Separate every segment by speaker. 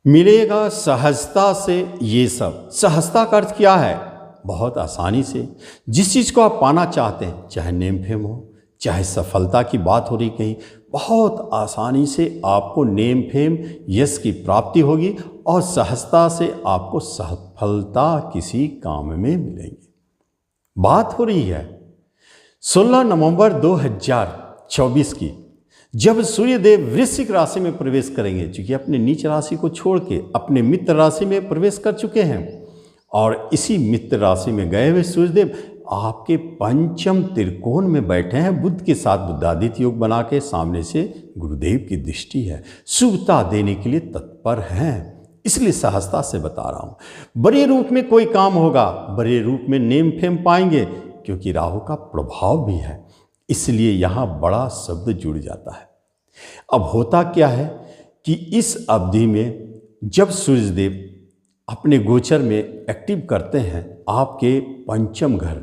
Speaker 1: मिलेगा सहजता से ये सब। सहजता का अर्थ क्या है? बहुत आसानी से जिस चीज़ को आप पाना चाहते हैं, चाहे नेम फेम हो, चाहे सफलता की बात हो रही कहीं, बहुत आसानी से आपको नेम फेम यश की प्राप्ति होगी और सहजता से आपको सफलता किसी काम में मिलेगी। बात हो रही है 16 नवंबर 2024 की, जब सूर्यदेव वृश्चिक राशि में प्रवेश करेंगे। चूंकि अपने नीच राशि को छोड़ के अपने मित्र राशि में प्रवेश कर चुके हैं और इसी मित्र राशि में गए हुए सूर्यदेव आपके पंचम त्रिकोण में बैठे हैं। बुध के साथ बुधादित्य योग बना के सामने से गुरुदेव की दृष्टि है, शुभता देने के लिए तत्पर हैं। इसलिए सहजता से बता रहा हूं। बड़े रूप में कोई काम होगा, बड़े रूप में नेम फेम पाएंगे, क्योंकि राहु का प्रभाव भी है, इसलिए यहां बड़ा शब्द जुड़ जाता है। अब होता क्या है कि इस अवधि में जब सूर्यदेव अपने गोचर में एक्टिव करते हैं आपके पंचम घर,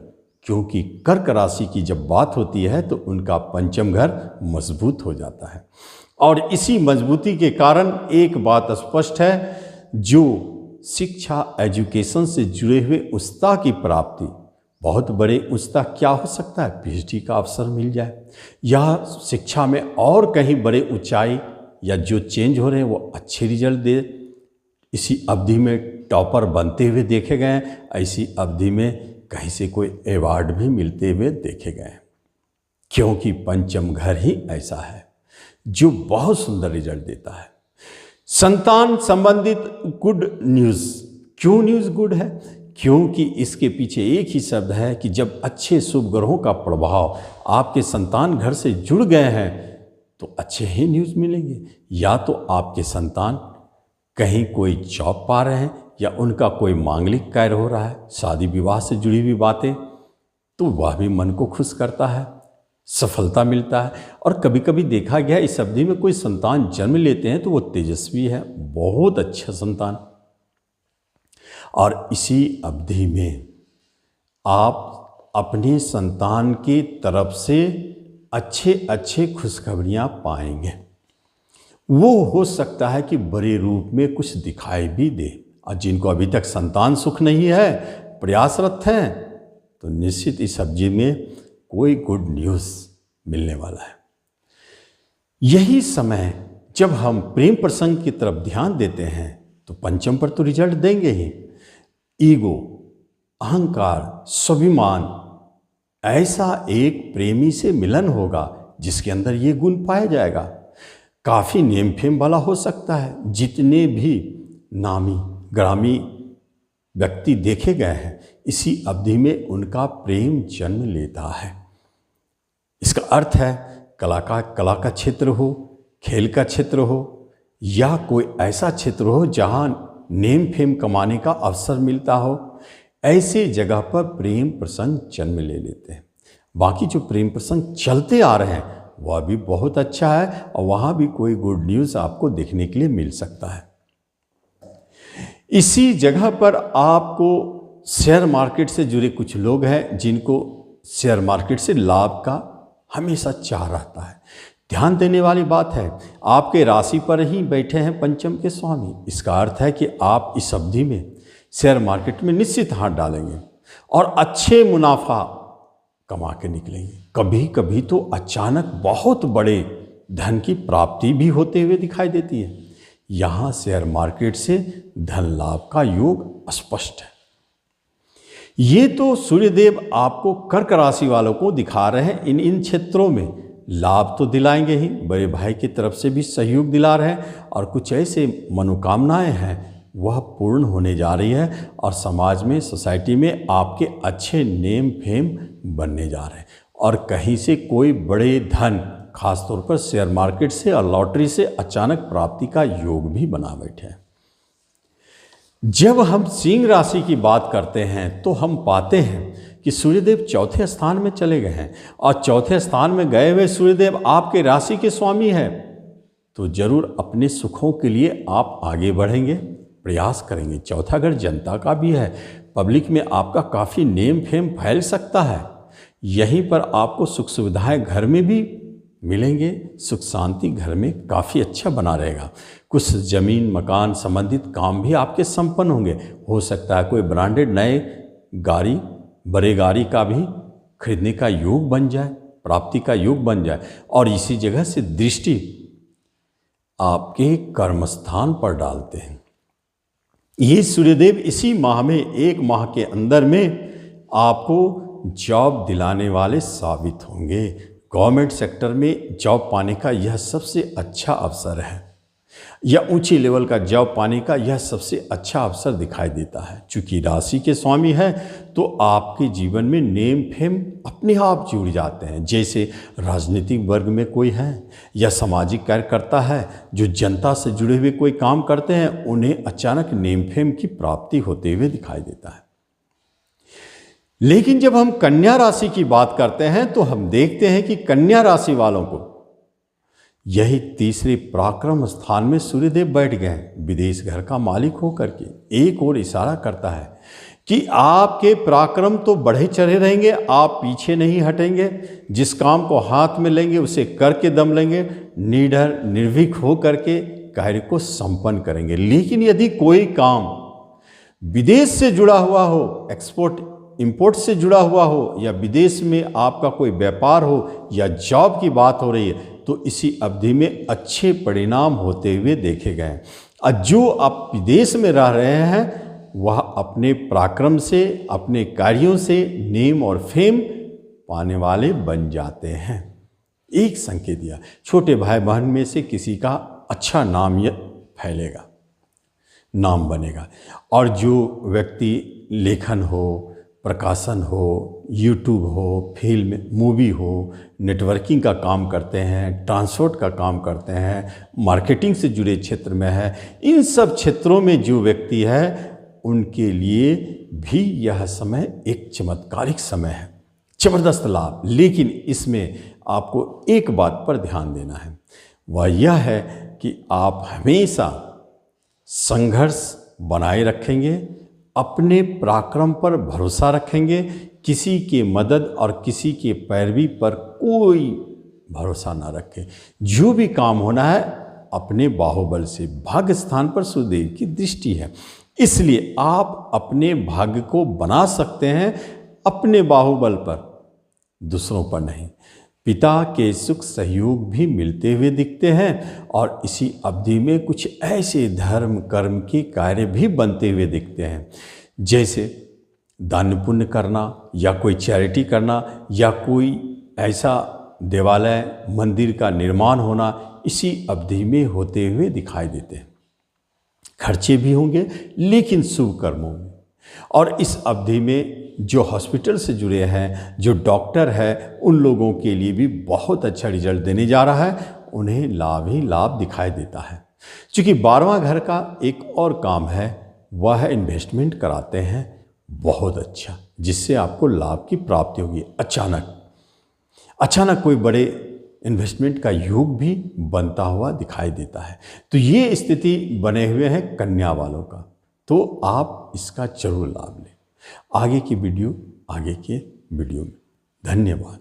Speaker 1: क्योंकि कर्क राशि की जब बात होती है तो उनका पंचम घर मजबूत हो जाता है। और इसी मजबूती के कारण एक बात स्पष्ट है, जो शिक्षा एजुकेशन से जुड़े हुए उच्चता की प्राप्ति, बहुत बड़े उच्चता क्या हो सकता है, पीएचडी का अवसर मिल जाए, या शिक्षा में और कहीं बड़े ऊंचाई या जो चेंज हो रहे हैं वो अच्छे रिजल्ट दे। इसी अवधि में टॉपर बनते हुए देखे गए हैं, ऐसी अवधि में कहीं से कोई अवार्ड भी मिलते हुए देखे गए हैं, क्योंकि पंचम घर ही ऐसा है जो बहुत सुंदर रिजल्ट देता है। संतान संबंधित गुड न्यूज़। क्यों न्यूज़ गुड है? क्योंकि इसके पीछे एक ही शब्द है कि जब अच्छे शुभ ग्रहों का प्रभाव आपके संतान घर से जुड़ गए हैं तो अच्छे ही न्यूज़ मिलेंगे। या तो आपके संतान कहीं कोई जॉब पा रहे हैं, या उनका कोई मांगलिक कार्य हो रहा है, शादी विवाह से जुड़ी हुई बातें, तो वह भी मन को खुश करता है, सफलता मिलता है। और कभी कभी देखा गया इस अवधि में कोई संतान जन्म लेते हैं तो वो तेजस्वी है, बहुत अच्छा संतान। और इसी अवधि में आप अपने संतान की तरफ से अच्छे अच्छे खुशखबरियां पाएंगे। वो हो सकता है कि बड़े रूप में कुछ दिखाई भी दे, और जिनको अभी तक संतान सुख नहीं है, प्रयासरत हैं, तो निश्चित इस अवधि में कोई गुड न्यूज़ मिलने वाला है। यही समय जब हम प्रेम प्रसंग की तरफ ध्यान देते हैं तो पंचम पर तो रिजल्ट देंगे ही। ईगो, अहंकार, स्वाभिमान, ऐसा एक प्रेमी से मिलन होगा जिसके अंदर ये गुण पाया जाएगा। काफ़ी नेम फेम वाला हो सकता है। जितने भी नामी ग्रामी व्यक्ति देखे गए हैं इसी अवधि में उनका प्रेम जन्म लेता है। इसका अर्थ है कला का क्षेत्र हो, खेल का क्षेत्र हो, या कोई ऐसा क्षेत्र हो जहां नेम फेम कमाने का अवसर मिलता हो, ऐसे जगह पर प्रेम प्रसंग जन्म ले लेते हैं। बाकी जो प्रेम प्रसंग चलते आ रहे हैं वह भी बहुत अच्छा है, और वहाँ भी कोई गुड न्यूज़ आपको देखने के लिए मिल सकता है। इसी जगह पर आपको शेयर मार्केट से जुड़े कुछ लोग हैं जिनको शेयर मार्केट से लाभ का हमेशा चाह रहता है। ध्यान देने वाली बात है, आपके राशि पर ही बैठे हैं पंचम के स्वामी। इसका अर्थ है कि आप इस अवधि में शेयर मार्केट में निश्चित हाथ डालेंगे और अच्छे मुनाफा कमा के निकलेंगे। कभी कभी तो अचानक बहुत बड़े धन की प्राप्ति भी होते हुए दिखाई देती है। यहाँ शेयर मार्केट से धन लाभ का योग स्पष्ट है। ये तो सूर्यदेव आपको कर्क राशि वालों को दिखा रहे हैं। इन क्षेत्रों में लाभ तो दिलाएंगे ही, बड़े भाई की तरफ से भी सहयोग दिला रहे हैं, और कुछ ऐसे मनोकामनाएं हैं वह पूर्ण होने जा रही है, और समाज में, सोसाइटी में आपके अच्छे नेम फेम बनने जा रहे हैं। और कहीं से कोई बड़े धन, खासतौर पर शेयर मार्केट से और लॉटरी से अचानक प्राप्ति का योग भी बना बैठे हैं। जब हम सिंह राशि की बात करते हैं तो हम पाते हैं कि सूर्यदेव चौथे स्थान में चले गए हैं, और चौथे स्थान में गए हुए सूर्यदेव आपके राशि के स्वामी हैं। तो जरूर अपने सुखों के लिए आप आगे बढ़ेंगे, प्रयास करेंगे। चौथा घर जनता का भी है, पब्लिक में आपका काफ़ी नेम फेम फैल सकता है। यहीं पर आपको सुख सुविधाएं घर में भी मिलेंगे, सुख शांति घर में काफ़ी अच्छा बना रहेगा। कुछ ज़मीन मकान संबंधित काम भी आपके संपन्न होंगे। हो सकता है कोई ब्रांडेड नए गाड़ी, बड़े गाड़ी का भी खरीदने का योग बन जाए, प्राप्ति का योग बन जाए। और इसी जगह से दृष्टि आपके कर्मस्थान पर डालते हैं। ये सूर्यदेव इसी माह में, एक माह के अंदर में आपको जॉब दिलाने वाले साबित होंगे। गवर्नमेंट सेक्टर में जॉब पाने का यह सबसे अच्छा अवसर है, या ऊंची लेवल का जॉब पाने का यह सबसे अच्छा अवसर दिखाई देता है। चूँकि राशि के स्वामी है तो आपके जीवन में नेम फेम अपने आप जुड़ जाते हैं। जैसे राजनीतिक वर्ग में कोई है या सामाजिक कार्यकर्ता है जो जनता से जुड़े हुए कोई काम करते हैं, उन्हें अचानक नेम फेम की प्राप्ति होते हुए दिखाई देता है। लेकिन जब हम कन्या राशि की बात करते हैं तो हम देखते हैं कि कन्या राशि वालों को यही तीसरे पराक्रम स्थान में सूर्यदेव बैठ गए हैं, विदेश घर का मालिक होकर के। एक और इशारा करता है कि आपके पराक्रम तो बढ़े चढ़े रहेंगे, आप पीछे नहीं हटेंगे। जिस काम को हाथ में लेंगे उसे करके दम लेंगे, निडर निर्भीक हो करके कार्य को संपन्न करेंगे। लेकिन यदि कोई काम विदेश से जुड़ा हुआ हो, एक्सपोर्ट इंपोर्ट से जुड़ा हुआ हो, या विदेश में आपका कोई व्यापार हो या जॉब की बात हो रही है, तो इसी अवधि में अच्छे परिणाम होते हुए देखे गए। और जो आप विदेश में रह रहे हैं वह अपने पराक्रम से, अपने कार्यों से नेम और फेम पाने वाले बन जाते हैं। एक संकेत दिया, छोटे भाई बहन में से किसी का अच्छा नाम यह फैलेगा, नाम बनेगा। और जो व्यक्ति लेखन हो, प्रकाशन हो, यूट्यूब हो, फिल्म मूवी हो, नेटवर्किंग का काम करते हैं, ट्रांसपोर्ट का काम करते हैं, मार्केटिंग से जुड़े क्षेत्र में है, इन सब क्षेत्रों में जो व्यक्ति है उनके लिए भी यह समय एक चमत्कारिक समय है, ज़बरदस्त लाभ। लेकिन इसमें आपको एक बात पर ध्यान देना है, वह यह है कि आप हमेशा संघर्ष बनाए रखेंगे, अपने पराक्रम पर भरोसा रखेंगे, किसी के मदद और किसी के पैरवी पर कोई भरोसा ना रखें। जो भी काम होना है अपने बाहुबल से। भाग्य स्थान पर सूर्यदेव की दृष्टि है, इसलिए आप अपने भाग्य को बना सकते हैं अपने बाहुबल पर, दूसरों पर नहीं। पिता के सुख सहयोग भी मिलते हुए दिखते हैं और इसी अवधि में कुछ ऐसे धर्म कर्म के कार्य भी बनते हुए दिखते हैं, जैसे दान पुण्य करना या कोई चैरिटी करना या कोई ऐसा देवालय मंदिर का निर्माण होना इसी अवधि में होते हुए दिखाई देते हैं। खर्चे भी होंगे लेकिन शुभ कर्मों में। और इस अवधि में जो हॉस्पिटल से जुड़े हैं, जो डॉक्टर है, उन लोगों के लिए भी बहुत अच्छा रिजल्ट देने जा रहा है, उन्हें लाभ ही लाभ दिखाई देता है। क्योंकि 12वां घर का एक और काम है, वह है इन्वेस्टमेंट कराते हैं बहुत अच्छा, जिससे आपको लाभ की प्राप्ति होगी। अचानक कोई बड़े इन्वेस्टमेंट का योग भी बनता हुआ दिखाई देता है। तो ये स्थिति बने हुए हैं कन्या वालों का, तो आप इसका जरूर लाभ लें। आगे के वीडियो में। धन्यवाद।